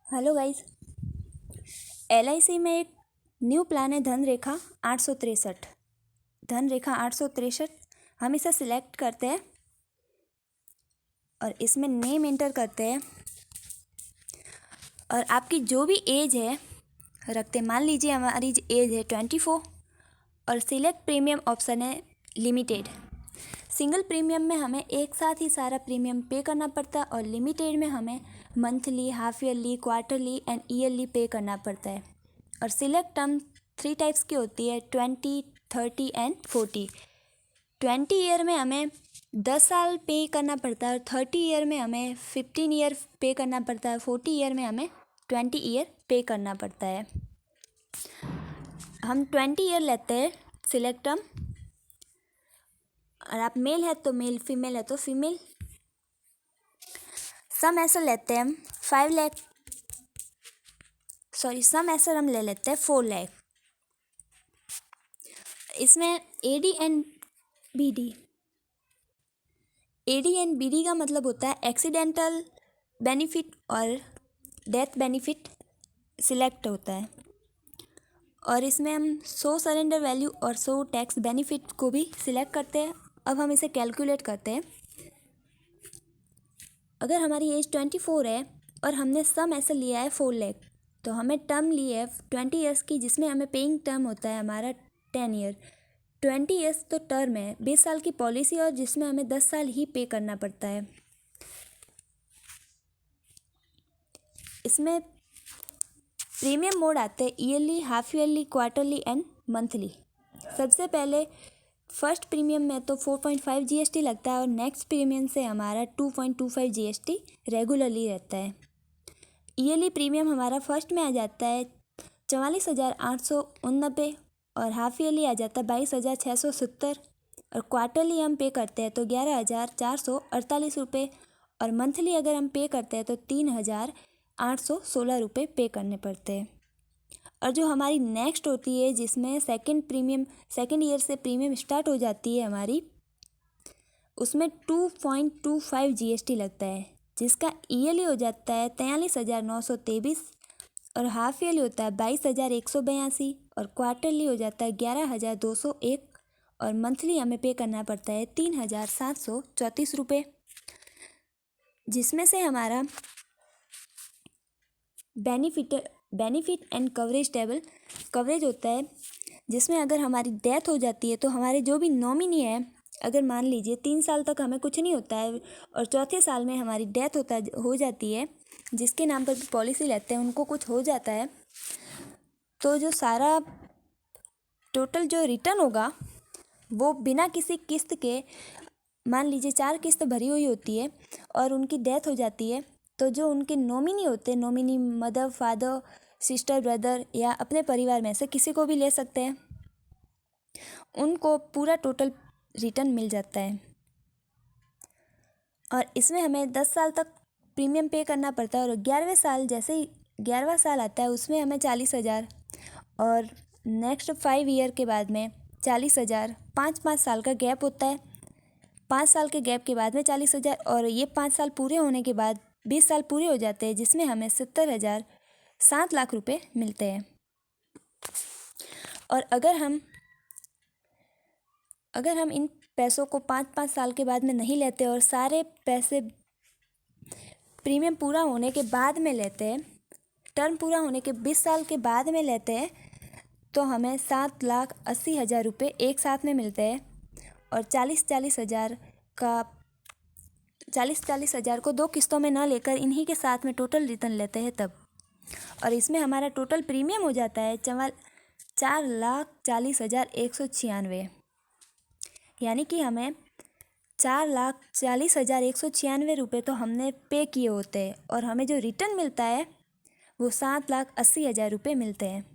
Hello guys. LIC में एक new plan है धनरेखा 863। धनरेखा 863 हम इसे सिलेक्ट करते हैं और इसमें नेम एंटर करते हैं और आपकी जो भी एज है रखते हैं। मान लीजिए हमारी एज है 24 और सिलेक्ट प्रीमियम ऑप्शन है लिमिटेड। सिंगल प्रीमियम में हमें एक साथ ही सारा प्रीमियम पे करना पड़ता है और लिमिटेड में हमें monthly, half yearly, quarterly and yearly पे करना पड़ता है। और सिलेक्ट टर्म 3 टाइप्स की होती है, 20, 30 एंड 40। 20 ईयर में हमें 10 साल पे करना पड़ता है और 30 ईयर में हमें 15 ईयर पे करना पड़ता है। 40 ईयर में हमें 20 ईयर पे करना पड़ता है। हम 20 ईयर लेते हैं सिलेक्ट टर्म। और आप मेल है तो मेल, फीमेल है तो फीमेल। सम एसर लेते हैं हम 5 लाख, सम एसर हम ले लेते हैं 4 लाख। इसमें AD and BD। AD and BD का मतलब होता है एक्सीडेंटल बेनिफिट और डेथ बेनिफिट सिलेक्ट होता है। और इसमें हम 100 सरेंडर वैल्यू और 100 टैक्स बेनिफिट को भी सिलेक्ट करते हैं। अब हम इसे कैलकुलेट करते हैं। अगर हमारी एज 24 है और हमने सम ऐसा लिया है 4 लाख, तो हमें टर्म ली है 20 ईयर्स की, जिसमें हमें पेइंग टर्म होता है हमारा 10 ईयर। 20 ईयर्स तो टर्म है, 20 साल की पॉलिसी और जिसमें हमें 10 साल ही पे करना पड़ता है। इसमें प्रीमियम मोड आते हैं yearly, half yearly, quarterly and monthly. सबसे पहले फर्स्ट प्रीमियम में तो 4.5 GST लगता है और नेक्स्ट प्रीमियम से हमारा 2.25 GST रेगुलरली रहता है। ईयरली प्रीमियम हमारा फर्स्ट में आ जाता है 44,889 और हाफ ईयरली आ जाता है 22,670 और क्वार्टरली हम पे करते हैं तो 11,448 रुपये और मंथली अगर हम पे करते हैं तो 3,816 रुपये पे करने पड़ते हैं। और जो हमारी नेक्स्ट होती है, जिसमें सेकेंड ईयर से प्रीमियम स्टार्ट हो जाती है हमारी, उसमें 2.25 GST लगता है, जिसका ईयरली हो जाता है 43,923 और हाफ ईयरली होता है 22,182 और क्वार्टरली हो जाता है 11,201 और मंथली हमें पे करना पड़ता है 3,734 रुपये। जिसमें से हमारा benefit and coverage table coverage होता है, जिसमें अगर हमारी डेथ हो जाती है तो हमारे जो भी नॉमिनी है, अगर मान लीजिए 3 साल तक हमें कुछ नहीं होता है और चौथे साल में हमारी डेथ हो जाती है, जिसके नाम पर भी पॉलिसी लेते हैं उनको कुछ हो जाता है, तो जो सारा टोटल जो रिटर्न होगा वो बिना किसी किस्त के, मान लीजिए 4 किस्त भरी हुई होती है और उनकी डेथ हो जाती है, तो जो उनके नॉमिनी होते हैं, nominee mother, father, sister, brother या अपने परिवार में से किसी को भी ले सकते हैं, उनको पूरा टोटल रिटर्न मिल जाता है। और इसमें हमें 10 साल तक प्रीमियम पे करना पड़ता है और 11वें साल, जैसे ही 11वां साल आता है उसमें हमें 40,000 और नेक्स्ट 5 ईयर के बाद में 40,000, 5 साल का गैप होता है। 5 साल के गैप के बाद में 40,000 और ये 5 साल पूरे होने के बाद 20 साल पूरे हो जाते हैं, जिसमें हमें 70,000, 7 लाख रुपए मिलते हैं। और अगर हम इन पैसों को 5 साल के बाद में नहीं लेते और सारे पैसे प्रीमियम पूरा होने के बाद में लेते हैं, टर्म पूरा होने के 20 साल के बाद में लेते हैं, तो हमें 7,80,000 रुपये एक साथ में मिलते हैं। और 40,000 को 2 किस्तों में ना लेकर इन्हीं के साथ में टोटल रिटर्न लेते हैं तब। और इसमें हमारा टोटल प्रीमियम हो जाता है 4,40,196, यानी कि हमें 4,40,196 रुपये तो हमने पे किए होते हैं और हमें जो रिटर्न मिलता है वो 7,80,000 रुपये मिलते हैं।